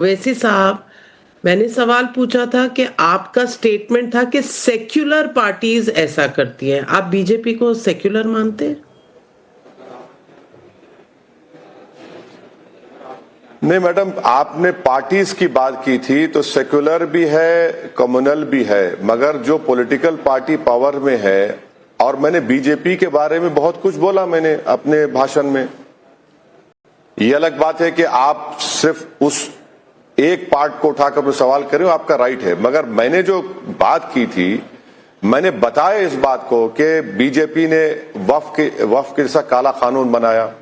वैसे साहब, मैंने सवाल पूछा था कि आपका स्टेटमेंट था कि सेक्युलर पार्टीज ऐसा करती हैं। आप बीजेपी को सेक्युलर मानते हैं? नहीं मैडम, आपने पार्टीज की बात की थी तो सेक्युलर भी है, कम्युनल भी है, मगर जो पॉलिटिकल पार्टी पावर में है, और मैंने बीजेपी के बारे में बहुत कुछ बोला मैंने अपने भाषण में। ये अलग बात है कि आप सिर्फ उस एक पार्ट को उठाकर सवाल कर रहे हो, आपका राइट है, मगर मैंने जो बात की थी, मैंने बताया इस बात को कि बीजेपी ने वक्फ के जैसा काला कानून बनाया।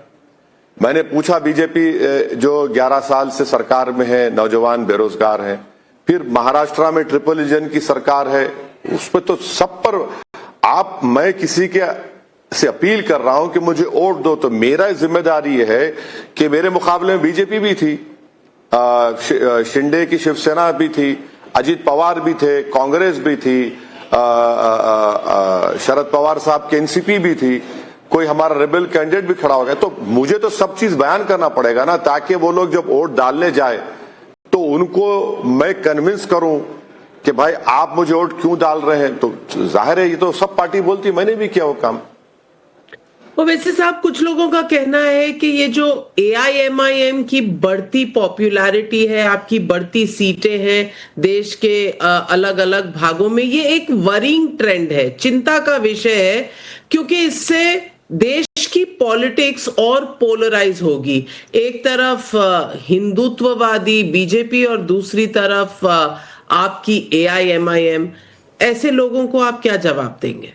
मैंने पूछा, बीजेपी जो 11 साल से सरकार में है, नौजवान बेरोजगार हैं, फिर महाराष्ट्र में ट्रिपल इंजन की सरकार है, उस पर तो सब पर मैं किसी के से अपील कर रहा हूं कि मुझे वोट दो, तो मेरा जिम्मेदारी यह है कि मेरे मुकाबले में बीजेपी भी थी, शिंदे की शिवसेना भी थी, अजीत पवार भी थे, कांग्रेस भी थी, शरद पवार साहब के एनसीपी भी थी, कोई हमारा रेबल कैंडिडेट भी खड़ा हो गया। तो मुझे तो सब चीज बयान करना पड़ेगा ना, ताकि वो लोग जब वोट डालने जाए तो उनको मैं कन्विंस करूं कि भाई आप मुझे वोट क्यों डाल रहे हैं। तो जाहिर है ये तो सब पार्टी बोलती, मैंने भी किया वो काम। वो वैसे साहब, कुछ लोगों का कहना है कि ये जो AIMIM की बढ़ती पॉपुलैरिटी है, आपकी बढ़ती सीटें हैं देश के अलग अलग भागों में, ये एक वरिंग ट्रेंड है, चिंता का विषय है, क्योंकि इससे देश की पॉलिटिक्स और पोलराइज होगी। एक तरफ हिंदुत्ववादी बीजेपी और दूसरी तरफ आपकी AIMIM। ऐसे लोगों को आप क्या जवाब देंगे?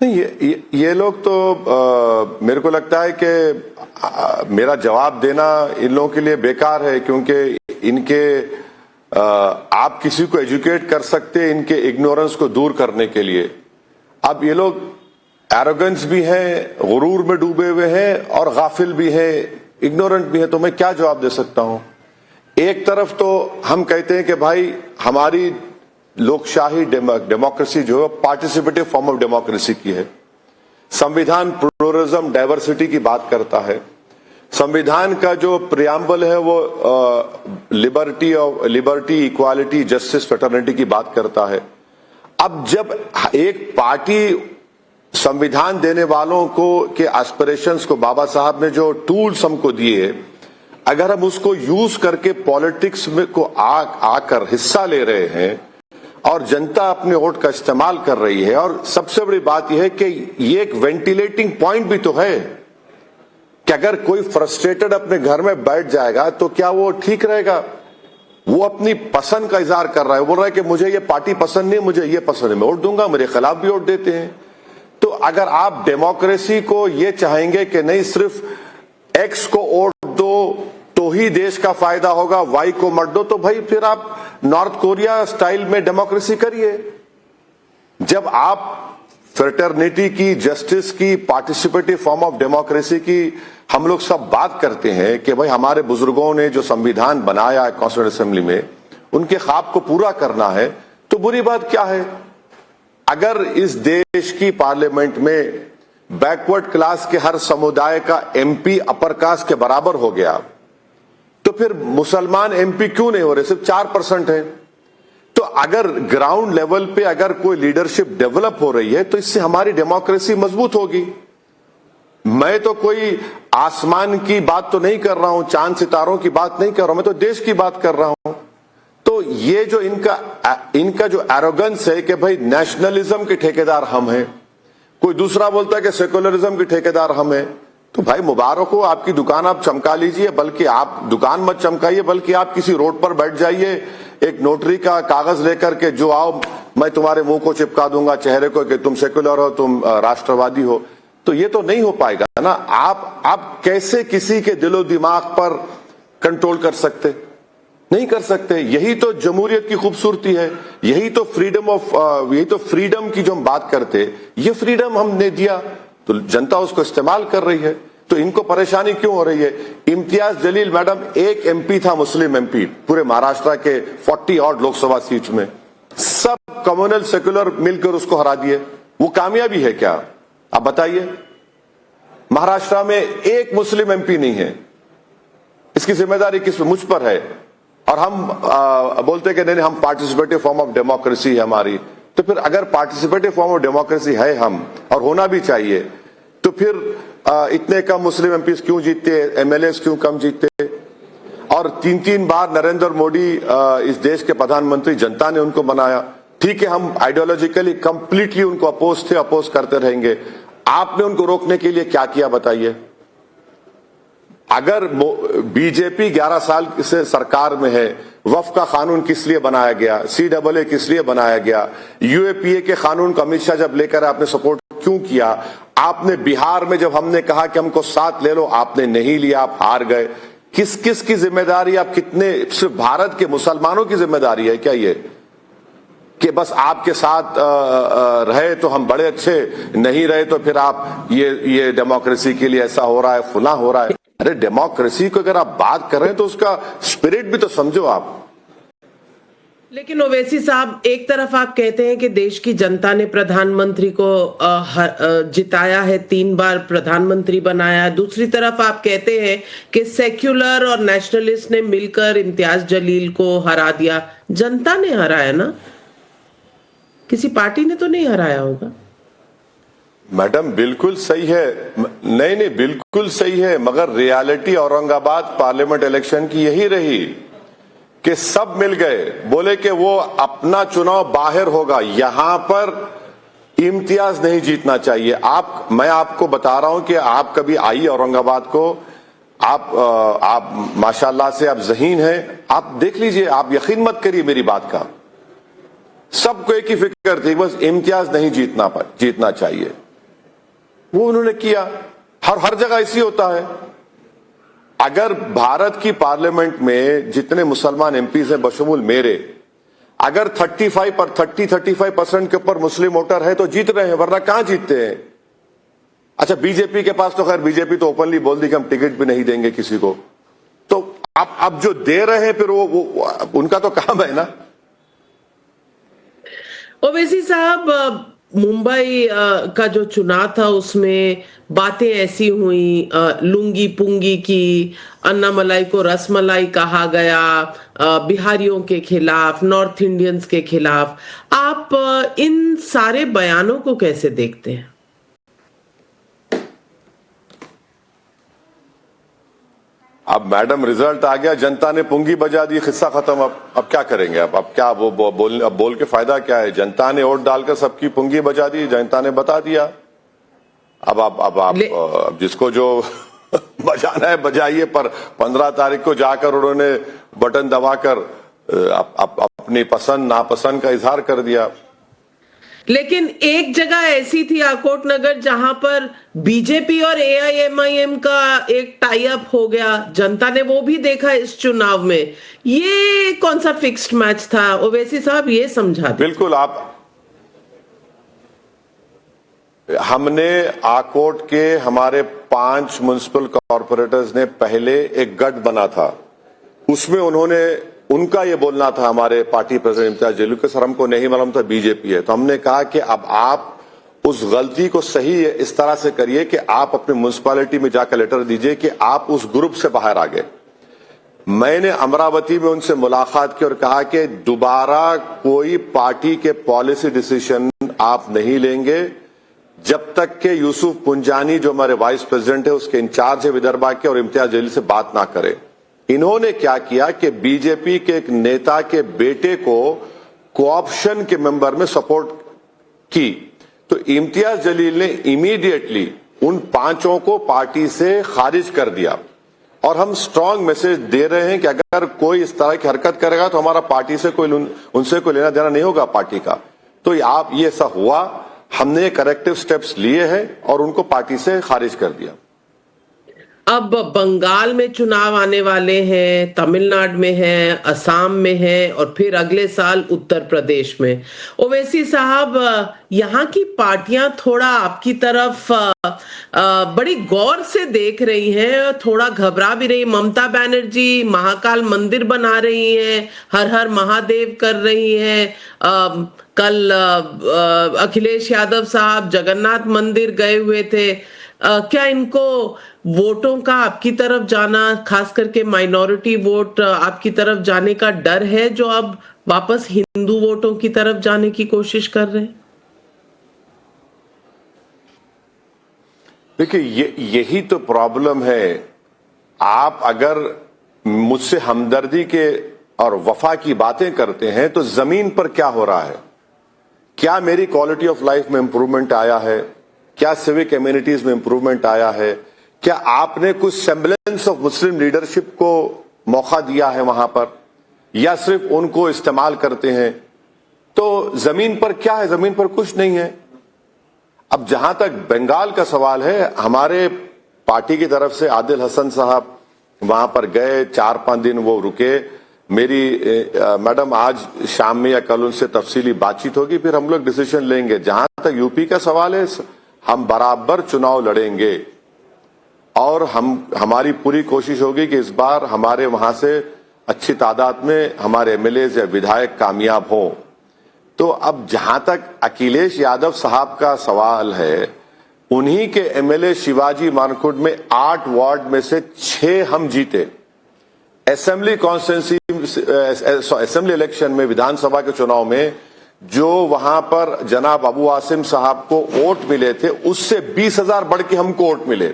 नहीं, ये लोग तो मेरे को लगता है कि मेरा जवाब देना इन लोगों के लिए बेकार है, क्योंकि इनके आप किसी को एजुकेट कर सकते हैं इनके इग्नोरेंस को दूर करने के लिए। अब ये लोग एरोगेंस भी हैं, गुरूर में डूबे हुए हैं, और गाफिल भी हैं, इग्नोरेंट भी हैं, तो मैं क्या जवाब दे सकता हूं। एक तरफ तो हम कहते हैं कि भाई हमारी लोकशाही डेमोक्रेसी जो है पार्टिसिपेटिव फॉर्म ऑफ डेमोक्रेसी की है। संविधान प्लुरलिज्म डाइवर्सिटी की बात करता है। संविधान का जो प्रियम्बल है वो लिबर्टी इक्वालिटी जस्टिस फ्रेटर्निटी की बात करता है। अब जब एक पार्टी संविधान देने वालों को के एस्पिरेशंस को, बाबा साहब ने जो टूल्स हमको दिए, अगर हम उसको यूज करके पॉलिटिक्स में को आकर हिस्सा ले रहे हैं और जनता अपने वोट का इस्तेमाल कर रही है, और सबसे बड़ी बात यह है कि ये एक वेंटिलेटिंग पॉइंट भी तो है कि अगर कोई फ्रस्ट्रेटेड अपने घर में बैठ जाएगा तो क्या वो ठीक रहेगा। वो अपनी पसंद का इजहार कर रहा है, बोल रहा है कि मुझे ये पार्टी पसंद नहीं, मुझे ये पसंद है, मैं वोट दूंगा, मेरे खिलाफ भी वोट देते हैं। तो अगर आप डेमोक्रेसी को ये चाहेंगे कि नहीं सिर्फ एक्स को वोट दो तो ही देश का फायदा होगा, वाई को मत दो, तो भाई फिर आप नॉर्थ कोरिया स्टाइल में डेमोक्रेसी करिए। जब आप फ्रेटर्निटी की, जस्टिस की, पार्टिसिपेटिव फॉर्म ऑफ डेमोक्रेसी की हम लोग सब बात करते हैं कि भाई हमारे बुजुर्गों ने जो संविधान बनाया है कॉन्स्टिट्यूएंट असेंबली में, उनके ख्वाब को पूरा करना है, तो बुरी बात क्या है। अगर इस देश की पार्लियामेंट में बैकवर्ड क्लास के हर समुदाय का MP अपर कास्ट के बराबर हो गया, तो फिर मुसलमान MP क्यों नहीं हो रहे, सिर्फ 4% है। तो अगर ग्राउंड लेवल पे अगर कोई लीडरशिप डेवलप हो रही है तो इससे हमारी डेमोक्रेसी मजबूत होगी। मैं तो कोई आसमान की बात तो नहीं कर रहा हूं, चांद सितारों की बात नहीं कर रहा हूं, मैं तो देश की बात कर रहा हूं। तो ये जो इनका जो एरोगेंस है कि भाई नेशनलिज्म के ठेकेदार हम हैं, कोई दूसरा बोलता है कि सेकुलरिज्म के ठेकेदार हम हैं, तो भाई मुबारक हो, आपकी दुकान आप चमका लीजिए, बल्कि आप दुकान मत चमकाइए, बल्कि आप किसी रोड पर बैठ जाइए, एक नोटरी का कागज लेकर के, जो आओ मैं तुम्हारे मुंह को चिपका दूंगा चेहरे को कि तुम सेकुलर हो, तुम राष्ट्रवादी हो। तो ये तो नहीं हो पाएगा ना। आप कैसे किसी के दिलो दिमाग पर कंट्रोल कर सकते, नहीं कर सकते। यही तो जमहूरियत की खूबसूरती है, यही तो फ्रीडम की जो हम बात करते, ये फ्रीडम हमने दिया तो जनता उसको इस्तेमाल कर रही है, तो इनको परेशानी क्यों हो रही है। इम्तियाज जलील मैडम एक MP था, मुस्लिम MP, पूरे महाराष्ट्र के 40 और लोकसभा सीट में, सब कम्युनल सेक्युलर मिलकर उसको हरा दिए। वो कामयाबी है क्या, आप बताइए। महाराष्ट्र में एक मुस्लिम एमपी नहीं है। इसकी जिम्मेदारी किस मुझ पर है। और हम बोलते कि नहीं हम पार्टिसिपेटिव फॉर्म ऑफ डेमोक्रेसी है हमारी। तो फिर अगर पार्टिसिपेटिव फॉर्म ऑफ डेमोक्रेसी है हम, और होना भी चाहिए, तो फिर इतने कम मुस्लिम एमपीज क्यों जीतते, एमएलएस क्यों कम जीतते। और 3-3 बार नरेंद्र मोदी इस देश के प्रधानमंत्री, जनता ने उनको बनाया। ठीक है, हम आइडियोलॉजिकली कंप्लीटली उनको अपोज करते रहेंगे। आपने उनको रोकने के लिए क्या किया बताइए। अगर बीजेपी 11 साल से सरकार में है, वक्फ का कानून किस लिए बनाया गया, CAA किस लिए बनाया गया, UAPA के कानून को अमित शाह जब लेकर आपने सपोर्ट क्यों किया। आपने बिहार में जब हमने कहा कि हमको साथ ले लो, आपने नहीं लिया, आप हार गए। किस किस की जिम्मेदारी, आप कितने, सिर्फ भारत के मुसलमानों की जिम्मेदारी है क्या ये कि बस आपके साथ रहे तो हम बड़े अच्छे, नहीं रहे तो फिर आप ये डेमोक्रेसी के लिए ऐसा हो रहा है, फुला हो रहा है। अरे डेमोक्रेसी को अगर आप बात कर रहे हैं तो उसका स्पिरिट भी तो समझो आप। लेकिन ओवैसी साहब, एक तरफ आप कहते हैं कि देश की जनता ने प्रधानमंत्री को जिताया है, 3 बार प्रधानमंत्री बनाया है। दूसरी तरफ आप कहते हैं कि सेक्युलर और नेशनलिस्ट ने मिलकर इम्तियाज जलील को हरा दिया। जनता ने हराया ना, किसी पार्टी ने तो नहीं हराया होगा। मैडम बिल्कुल सही है, नहीं बिल्कुल सही है, मगर रियलिटी औरंगाबाद पार्लियामेंट इलेक्शन की यही रही कि सब मिल गए, बोले कि वो अपना चुनाव बाहर होगा, यहां पर इम्तियाज नहीं जीतना चाहिए। मैं आपको बता रहा हूं कि आप कभी आई औरंगाबाद को, आप माशाल्लाह से आप ज़हीन हैं, आप देख लीजिए, आप यकीन मत करिए मेरी बात का। सबको एक ही फिक्र थी, बस इम्तियाज नहीं जीतना चाहिए। वो उन्होंने किया। हर जगह ऐसी होता है। अगर भारत की पार्लियामेंट में जितने मुसलमान एमपीज हैं बशमूल मेरे, अगर 35% के ऊपर मुस्लिम वोटर है तो जीत रहे हैं, वरना कहां जीतते हैं। अच्छा, बीजेपी के पास तो खैर बीजेपी तो ओपनली बोल दी कि हम टिकट भी नहीं देंगे किसी को। तो अब जो दे रहे हैं फिर वो उनका तो काम है ना। ओवैसी साहब, मुंबई का जो चुनाव था उसमें बातें ऐसी हुई, लुंगी पुंगी की, अन्नामलाई को रसमलाई कहा गया, बिहारियों के खिलाफ, नॉर्थ इंडियंस के खिलाफ। आप इन सारे बयानों को कैसे देखते हैं? अब मैडम रिजल्ट आ गया, जनता ने पुंगी बजा दी, किस्सा खत्म। अब क्या करेंगे। अब क्या वो बोल के फायदा क्या है। जनता ने वोट डालकर सबकी पुंगी बजा दी, जनता ने बता दिया। अब जिसको जो बजाना है बजाइए, पर 15 तारीख को जाकर उन्होंने बटन दबाकर अपनी पसंद नापसंद का इजहार कर दिया। लेकिन एक जगह ऐसी थी आकोट नगर जहां पर बीजेपी और AIMIM का एक टाई अप हो गया, जनता ने वो भी देखा इस चुनाव में। ये कौन सा फिक्स्ड मैच था ओवैसी साहब, ये समझा। बिल्कुल, हमने आकोट के हमारे 5 म्युनिसिपल कॉर्पोरेटर्स ने पहले एक गठ बना था, उसमें उनका ये बोलना था हमारे पार्टी प्रेसिडेंट इम्तियाज जलील के, सर हमको नहीं मालूम था बीजेपी है। तो हमने कहा कि अब आप उस गलती को सही इस तरह से करिए कि आप अपनी म्युनिसिपैलिटी में जाकर लेटर दीजिए कि आप उस ग्रुप से बाहर आ गए। मैंने अमरावती में उनसे मुलाकात की और कहा कि दोबारा कोई पार्टी के पॉलिसी डिसीजन आप नहीं लेंगे जब तक के यूसुफ पुंजानी जो हमारे वाइस प्रेसिडेंट है, उसके इंचार्ज है विदर्भा के, और इम्तियाज जलील से बात ना करें। इन्होंने क्या किया कि बीजेपी के एक नेता के बेटे को कोऑप्शन के मेंबर में सपोर्ट की, तो इम्तियाज जलील ने इमीडिएटली उन 5 को पार्टी से खारिज कर दिया। और हम स्ट्रांग मैसेज दे रहे हैं कि अगर कोई इस तरह की हरकत करेगा तो हमारा पार्टी से उनसे कोई लेना देना नहीं होगा पार्टी का। तो ये ऐसा हुआ, हमने करेक्टिव स्टेप्स लिए हैं और उनको पार्टी से खारिज कर दिया। अब बंगाल में चुनाव आने वाले हैं, तमिलनाडु में है, असम में है और फिर अगले साल उत्तर प्रदेश में। ओवैसी साहब, यहाँ की पार्टियां थोड़ा आपकी तरफ बड़ी गौर से देख रही हैं, थोड़ा घबरा भी रही। ममता बनर्जी महाकाल मंदिर बना रही हैं, हर हर महादेव कर रही हैं। कल अखिलेश यादव साहब जगन्नाथ मंदिर गए हुए थे। क्या इनको वोटों का आपकी तरफ जाना, खास करके माइनॉरिटी वोट आपकी तरफ जाने का डर है, जो अब वापस हिंदू वोटों की तरफ जाने की कोशिश कर रहे हैं? देखिए, यही तो प्रॉब्लम है। आप अगर मुझसे हमदर्दी के और वफा की बातें करते हैं तो जमीन पर क्या हो रहा है? क्या मेरी क्वालिटी ऑफ लाइफ में इंप्रूवमेंट आया है? क्या सिविक कम्युनिटीज में इंप्रूवमेंट आया है? क्या आपने कुछ सेम्बलेंस ऑफ मुस्लिम लीडरशिप को मौका दिया है वहां पर, या सिर्फ उनको इस्तेमाल करते हैं? तो जमीन पर क्या है? जमीन पर कुछ नहीं है। अब जहां तक बंगाल का सवाल है, हमारे पार्टी की तरफ से आदिल हसन साहब वहां पर गए, 4-5 दिन वो रुके। मेरी मैडम आज शाम में या कल उनसे तफसीली बातचीत होगी, फिर हम लोग डिसीजन लेंगे। जहां तक यूपी का सवाल है, हम बराबर चुनाव लड़ेंगे और हमारी पूरी कोशिश होगी कि इस बार हमारे वहां से अच्छी तादाद में हमारे एमएलए या विधायक कामयाब हों। तो अब जहां तक अखिलेश यादव साहब का सवाल है, उन्हीं के एमएलए शिवाजी मानकुंड में 8 वार्ड में से 6 हम जीते। असेंबली कॉन्स्टिट्यूंसी, असेंबली इलेक्शन में, विधानसभा के चुनाव में जो वहां पर जनाब अबू आसिम साहब को वोट मिले थे, उससे 20,000 बढ़ के हमको वोट मिले।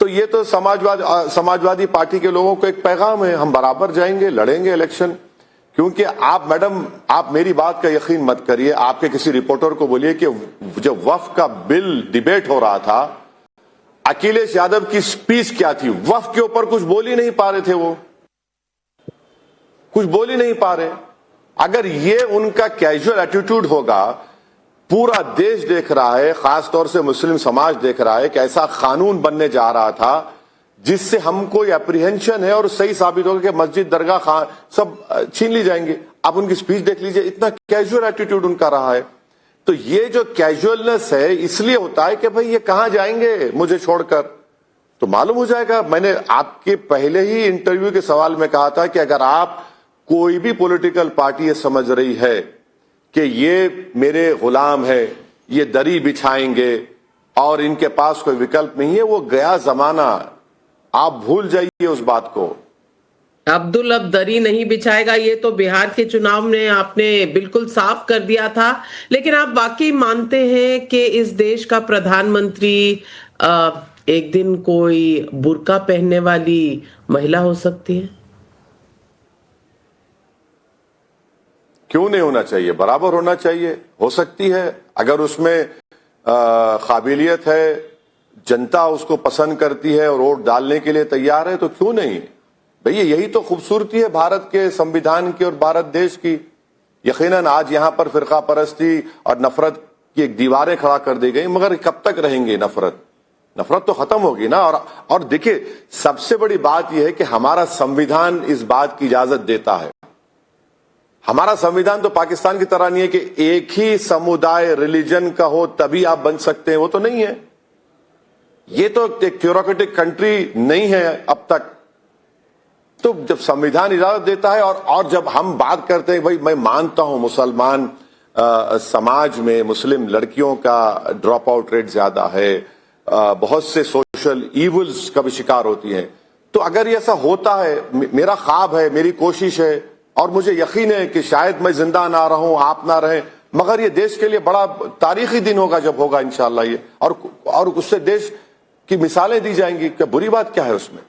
तो ये तो समाजवादी पार्टी के लोगों को एक पैगाम है, हम बराबर जाएंगे, लड़ेंगे इलेक्शन। क्योंकि आप मैडम, आप मेरी बात का यकीन मत करिए, आपके किसी रिपोर्टर को बोलिए कि जब वक्फ का बिल डिबेट हो रहा था, अखिलेश यादव की स्पीच क्या थी? वक्फ के ऊपर कुछ बोल ही नहीं पा रहे थे, वो कुछ बोल ही नहीं पा रहे। अगर ये उनका कैजुअल एटीट्यूड होगा, पूरा देश देख रहा है, खासतौर से मुस्लिम समाज देख रहा है कि ऐसा कानून बनने जा रहा था जिससे हमको अप्रीहेंशन है और सही साबित होगा कि मस्जिद, दरगाह, खान सब छीन ली जाएंगे। आप उनकी स्पीच देख लीजिए, इतना कैजुअल एटीट्यूड उनका रहा है। तो ये जो कैजुअलनेस है, इसलिए होता है कि भाई ये कहां जाएंगे मुझे छोड़कर, तो मालूम हो जाएगा। मैंने आपके पहले ही इंटरव्यू के सवाल में कहा था कि अगर आप कोई भी पॉलिटिकल पार्टी ये समझ रही है कि ये मेरे गुलाम है, ये दरी बिछाएंगे और इनके पास कोई विकल्प नहीं है, वो गया जमाना, आप भूल जाइए उस बात को। अब्दुल अब दरी नहीं बिछाएगा, ये तो बिहार के चुनाव में आपने बिल्कुल साफ कर दिया था। लेकिन आप वाकई मानते हैं कि इस देश का प्रधानमंत्री एक दिन कोई बुर्का पहनने वाली महिला हो सकती है? क्यों नहीं होना चाहिए? बराबर होना चाहिए। हो सकती है, अगर उसमें काबिलियत है, जनता उसको पसंद करती है और वोट डालने के लिए तैयार है, तो क्यों नहीं? भैया, यही तो खूबसूरती है भारत के संविधान की और भारत देश की। यकीनन आज यहां पर फिरका परस्ती और नफरत की एक दीवारें खड़ा कर दी गई, मगर कब तक रहेंगे नफरत? नफरत तो खत्म होगी ना। और देखिए, सबसे बड़ी बात यह है कि हमारा संविधान इस बात की इजाजत देता है। हमारा संविधान तो पाकिस्तान की तरह नहीं है कि एक ही समुदाय, रिलीजन का हो तभी आप बन सकते हैं, वो तो नहीं है। ये तो एक थ्योरेटिक कंट्री नहीं है अब तक। तो जब संविधान इजाजत देता है और जब हम बात करते हैं, भाई मैं मानता हूं मुसलमान समाज में मुस्लिम लड़कियों का ड्रॉप आउट रेट ज्यादा है, बहुत से सोशल इविल्स का भी शिकार होती हैं। तो अगर ये ऐसा होता है, मेरा ख्वाब है, मेरी कोशिश है और मुझे यकीन है कि शायद मैं जिंदा ना रहूं, आप ना रहें, मगर ये देश के लिए बड़ा तारीखी दिन होगा जब होगा इंशाअल्लाह ये, और उससे देश की मिसालें दी जाएंगी। क्या बुरी बात क्या है उसमें?